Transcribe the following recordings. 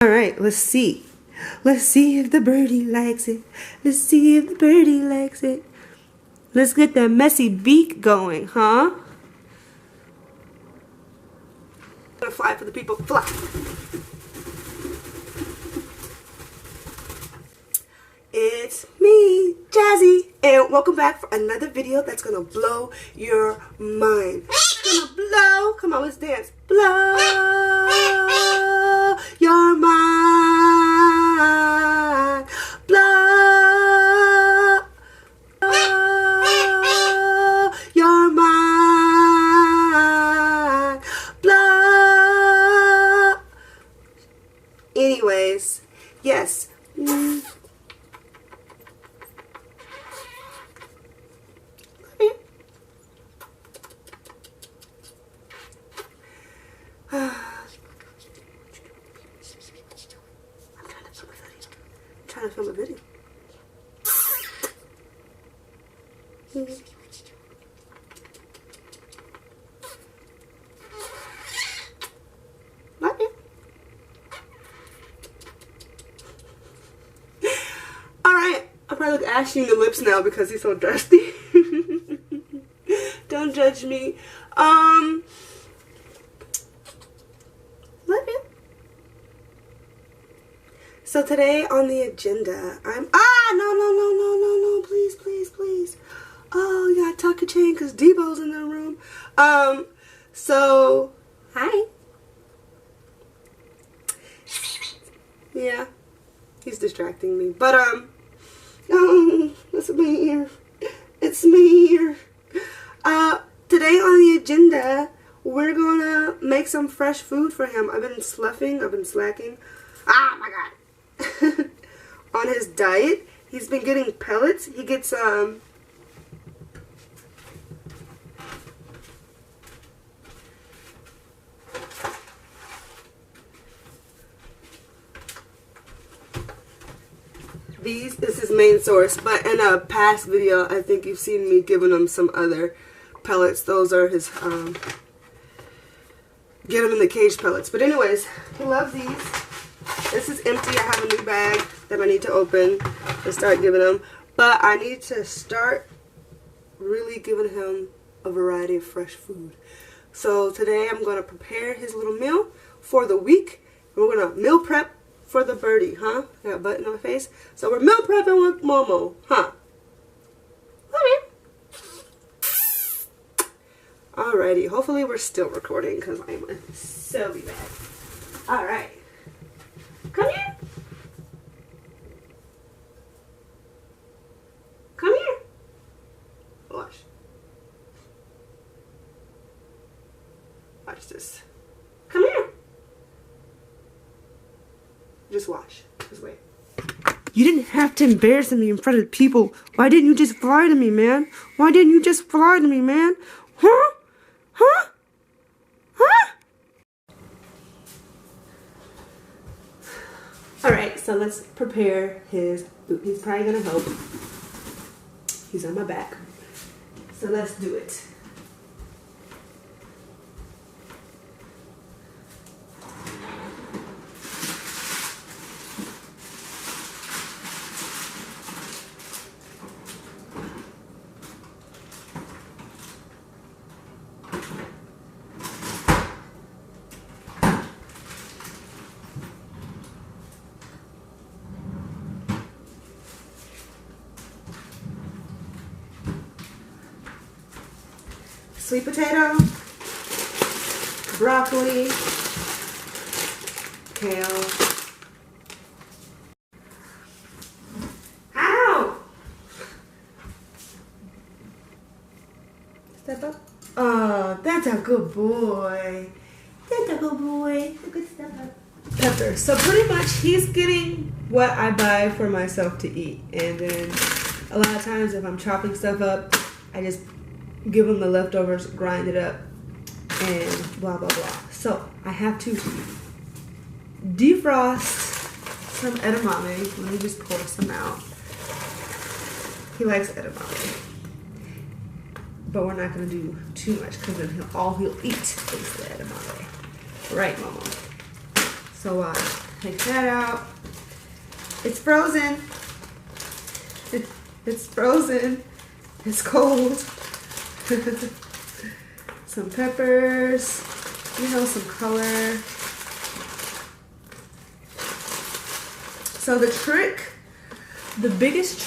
Alright, let's see. Let's see if the birdie likes it. Let's see if the birdie likes it. Let's get that messy beak going, huh? I'm gonna fly for the people. Fly. It's me, Jazzy, and welcome back for another video that's gonna blow your mind. It's gonna blow. Come on, let's dance. Blow your mind. Blow your mind. Blow. Anyways, yes. I'm trying to film a video. Alright, I'll probably look ashy in the lips now because he's so dusty. Don't judge me. So today on the agenda, no, please. Oh, you gotta tuck your chain because Debo's in the room. So, hi. Yeah, he's distracting me. But, it's me here. It's me here. Today on the agenda, we're gonna make some fresh food for him. I've been slacking. Ah, my God. On his diet. He's been getting pellets. He gets this is his main source, but in a past video I think you've seen me giving him some other pellets. Those are his get him in the cage pellets. But anyways, he loves these. This is empty. I have a new bag that I need to open to start giving him. But I need to start really giving him a variety of fresh food. So today I'm going to prepare his little meal for the week. We're going to meal prep for the birdie, huh? I got a button on my face. So we're meal prepping with Momo, huh? Alrighty. Hopefully we're still recording because I'm so bad. Alright. Come here. Come here. Watch. Watch this. Come here. Just watch. Just wait. You didn't have to embarrass me in front of people. Why didn't you just fly to me, man? Why didn't you just fly to me, man? Huh? Huh? Huh? Alright, so let's prepare his food. He's probably going to help. He's on my back. So let's do it. Sweet potato, broccoli, kale. Ow! Step up. Oh, that's a good boy. That's a good boy. A good step up. Pepper. So pretty much he's getting what I buy for myself to eat. And then a lot of times if I'm chopping stuff up, I just give them the leftovers, grind it up, and blah, blah, blah. So I have to defrost some edamame. Let me just pour some out. He likes edamame. But we're not going to do too much because then all he'll eat is the edamame. Right, Mama? So Take that out. It's frozen. It's frozen. It's cold. Some peppers, you know, some color. So the trick, the biggest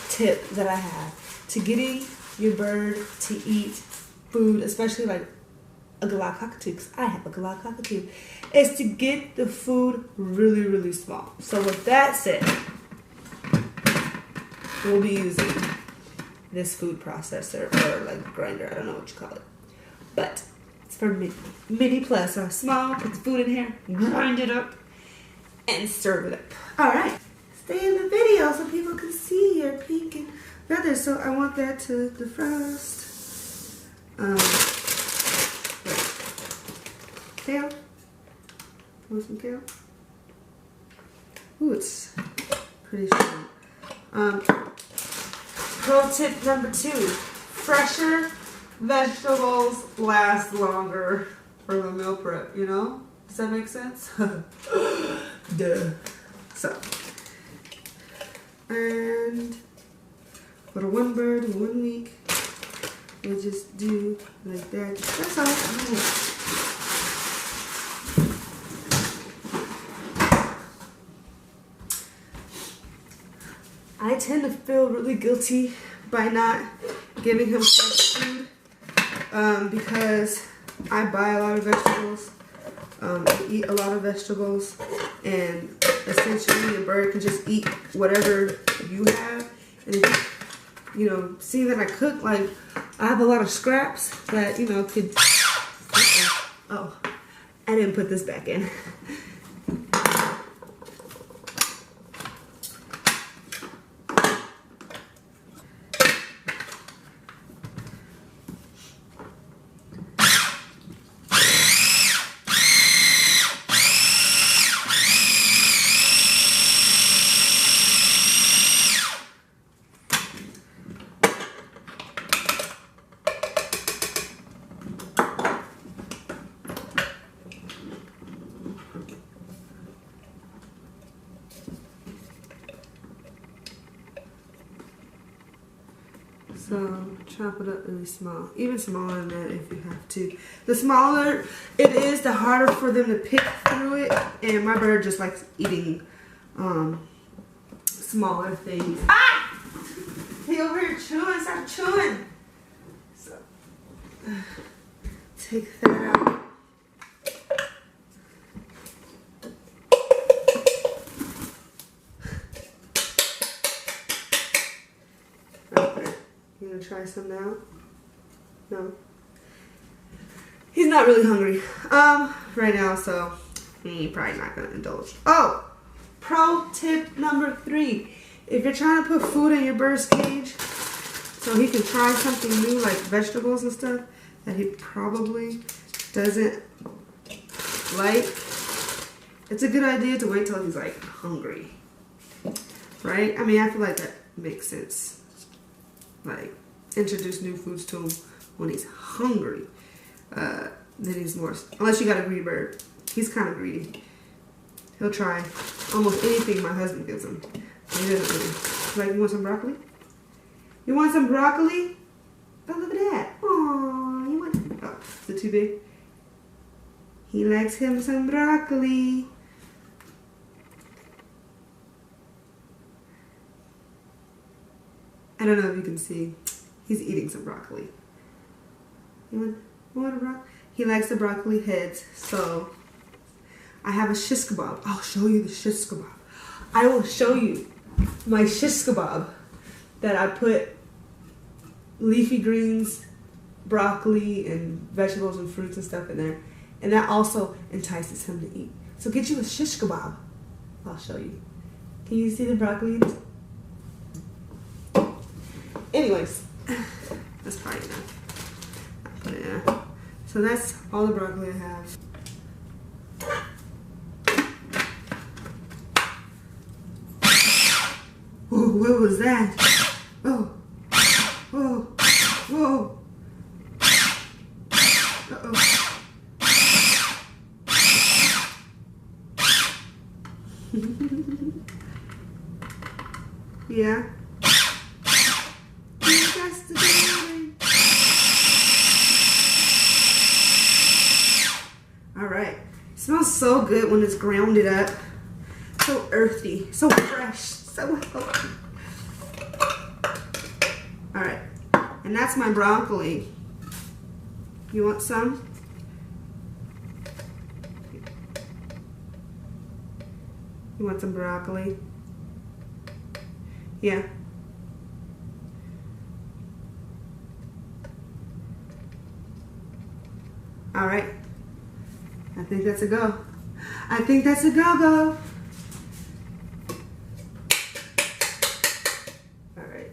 tip that I have to getting your bird to eat food, especially like a GALAH cockatoo, because I have a GALAH cockatoo, is to get the food really, really small. So with that said, we'll be using this food processor or like grinder, I don't know what you call it. But it's for mini plus or small, put the food in here, grind it up, and serve it up. Alright, stay in the video so people can see your pink and feathers. So I want that to defrost. Kale. Want some kale? Ooh, it's pretty strong. Pro tip number 2. Fresher vegetables last longer for the meal prep, you know? Does that make sense? Duh. So, and for the one bird in 1 week, we'll just do like that. That's all. I tend to feel really guilty by not giving him fresh food because I buy a lot of vegetables, eat a lot of vegetables, and essentially a bird can just eat whatever you have. And if you know, seeing that I cook, like I have a lot of scraps that, you know, could, oh, I didn't put this back in. So chop it up really small, even smaller than that if you have to. The smaller it is, the harder for them to pick through it. And my bird just likes eating smaller things. Ah! He over here chewing, stop chewing. So take that out. You gonna try some now? No. He's not really hungry right now, so he's probably not gonna indulge. Oh, pro tip number 3. If you're trying to put food in your bird's cage so he can try something new like vegetables and stuff that he probably doesn't like, it's a good idea to wait till he's like hungry, right? I mean, I feel like that makes sense. Like, introduce new foods to him when he's hungry. Then he's more, unless you got a greedy bird. He's kind of greedy. He'll try almost anything my husband gives him. He doesn't really. Like, you want some broccoli? You want some broccoli? Oh, look at that. Aww, you want, oh, is it too big? He likes him some broccoli. I don't know if you can see. He's eating some broccoli. You want a broccoli? He likes the broccoli heads. So I have a shish kebab. I'll show you the shish kebab. I will show you my shish kebab that I put leafy greens, broccoli, and vegetables and fruits and stuff in there. And that also entices him to eat. So get you a shish kebab. I'll show you. Can you see the broccoli? Anyways, that's probably enough. I'll put it in. So that's all the broccoli I have. Oh, what was that? Oh, whoa, whoa. Uh-oh. Yeah. That's the feeling. All right. It smells so good when it's grounded up. So earthy, so fresh, so healthy. All right. And that's my broccoli. You want some? You want some broccoli? Yeah. All right. I think that's a go. I think that's a go-go. All right.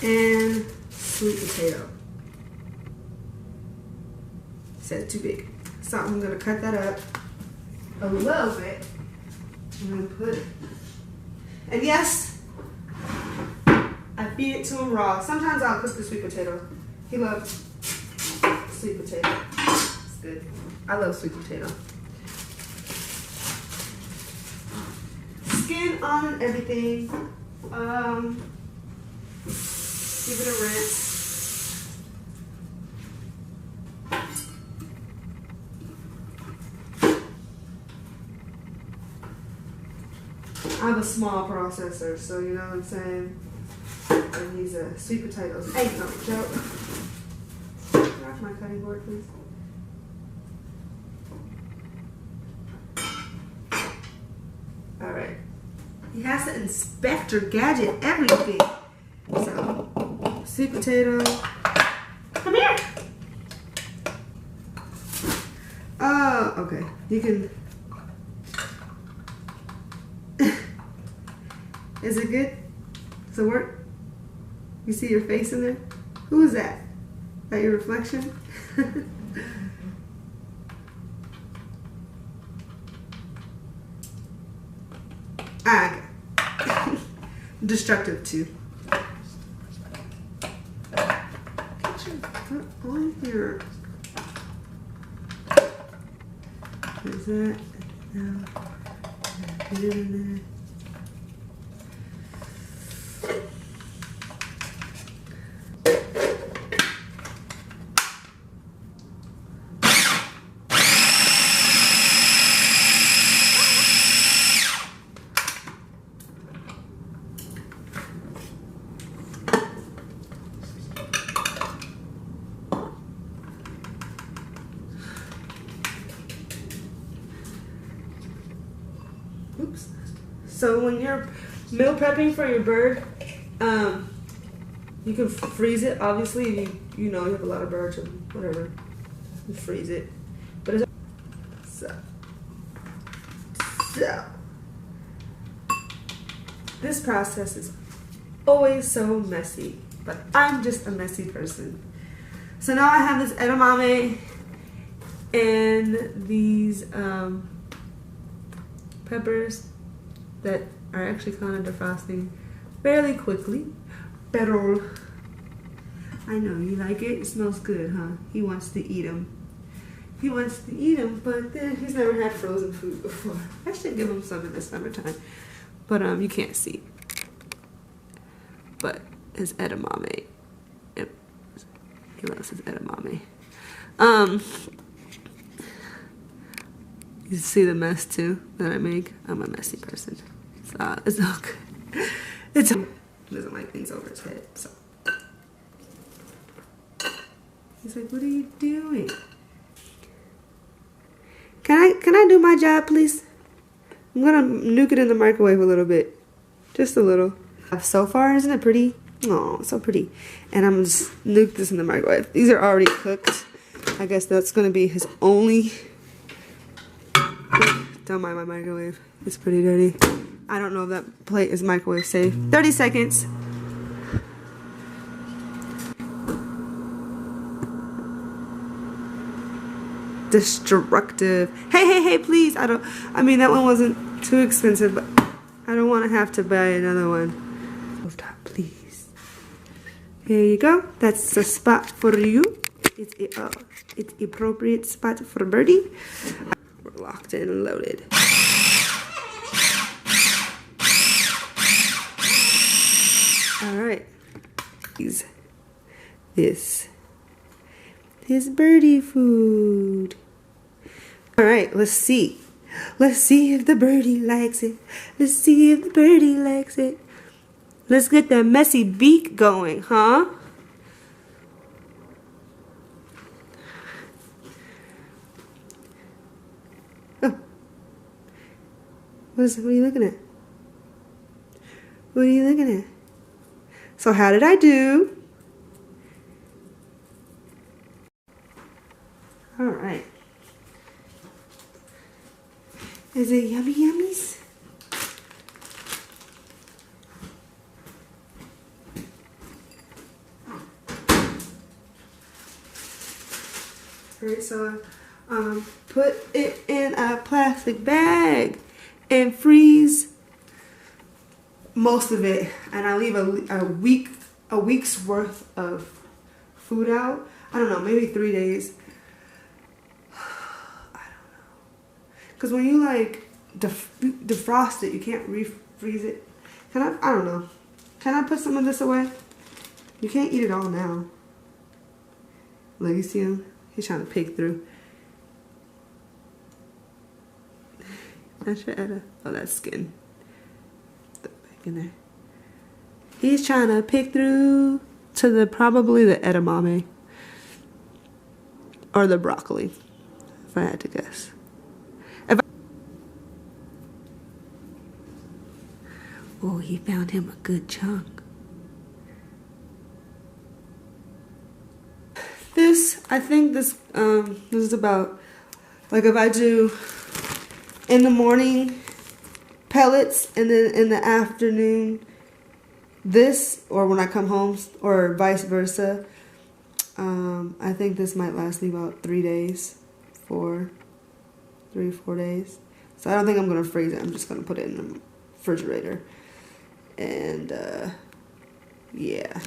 And sweet potato. Said too big. So I'm gonna cut that up a little bit. I'm gonna put it. And yes, I feed it to him raw. Sometimes I'll cook the sweet potato. He loves sweet potato. It's good. I love sweet potato. Skin on and everything. Give it a rinse. I have a small processor, so you know what I'm saying? And these sweet potatoes ain't no joke. Off my cutting board, please. All right. He has to Inspector Gadget everything. So, sweet potato. Come here. Oh, okay. You can. Is it good? Does it work? You see your face in there? Who is that? Is that your reflection? Ah, okay. Destructive too. Get your foot on here. Is that? No. Get it in there. Oops. So when you're meal prepping for your bird, you can freeze it. Obviously, you know you have a lot of birds or whatever, you freeze it. But it's so this process is always so messy, but I'm just a messy person. So now I have this edamame and these peppers that are actually kind of defrosting fairly quickly. Pero I know you like it. It smells good, huh? He wants to eat them. He wants to eat them, but he's never had frozen food before. I should give him some in the summertime, but you can't see. But his edamame. He loves his edamame. You see the mess too that I make? I'm a messy person. So it's all good. He doesn't like things over his head, so. He's like, what are you doing? Can I do my job, please? I'm gonna nuke it in the microwave a little bit. Just a little. So far, isn't it pretty? Oh, so pretty. And I'm just nuke this in the microwave. These are already cooked. I guess that's gonna be his only. Don't mind my microwave. It's pretty dirty. I don't know if that plate is microwave safe. 30 seconds. Destructive. Hey, please. I mean, that one wasn't too expensive, but I don't want to have to buy another one. Stop, please. Here you go. That's the spot for you. It's appropriate spot for birdie. locked and loaded. All right. This birdie food. All right, let's see. Let's see if the birdie likes it. Let's see if the birdie likes it. Let's get that messy beak going, huh? Oh. What are you looking at? What are you looking at? So how did I do? All right. Is it yummy yummies? All right, so put it in a plastic bag and freeze most of it, and I leave a week's worth of food out. I don't know, maybe 3 days. I don't know, because when you like defrost it, you can't refreeze it. Can I don't know. Can I put some of this away? You can't eat it all now. Look, you see him? He's trying to peek through. That's your edda. Oh, that's skin. Back in there. He's trying to pick through to probably the edamame or the broccoli, if I had to guess. Oh, he found him a good chunk. I think this is about, like, if I do in the morning pellets and then in the afternoon this, or when I come home, or vice versa, I think this might last me about 3 days, 3 or 4 days. So I don't think I'm gonna freeze it. I'm just gonna put it in the refrigerator. And yeah.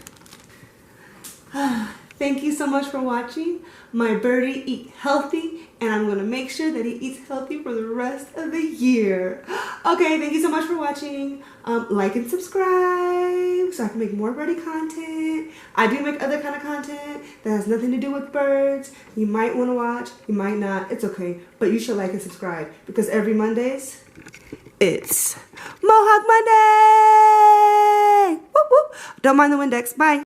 Thank you so much for watching my birdie eat healthy, and I'm gonna make sure that he eats healthy for the rest of the year. Okay, thank you so much for watching. Like and subscribe so I can make more birdie content. I do make other kind of content that has nothing to do with birds. You might want to watch, you might not, it's okay, but you should like and subscribe, because every Mondays it's Mohawk Monday. Whoop, whoop. Don't mind the Windex. Bye.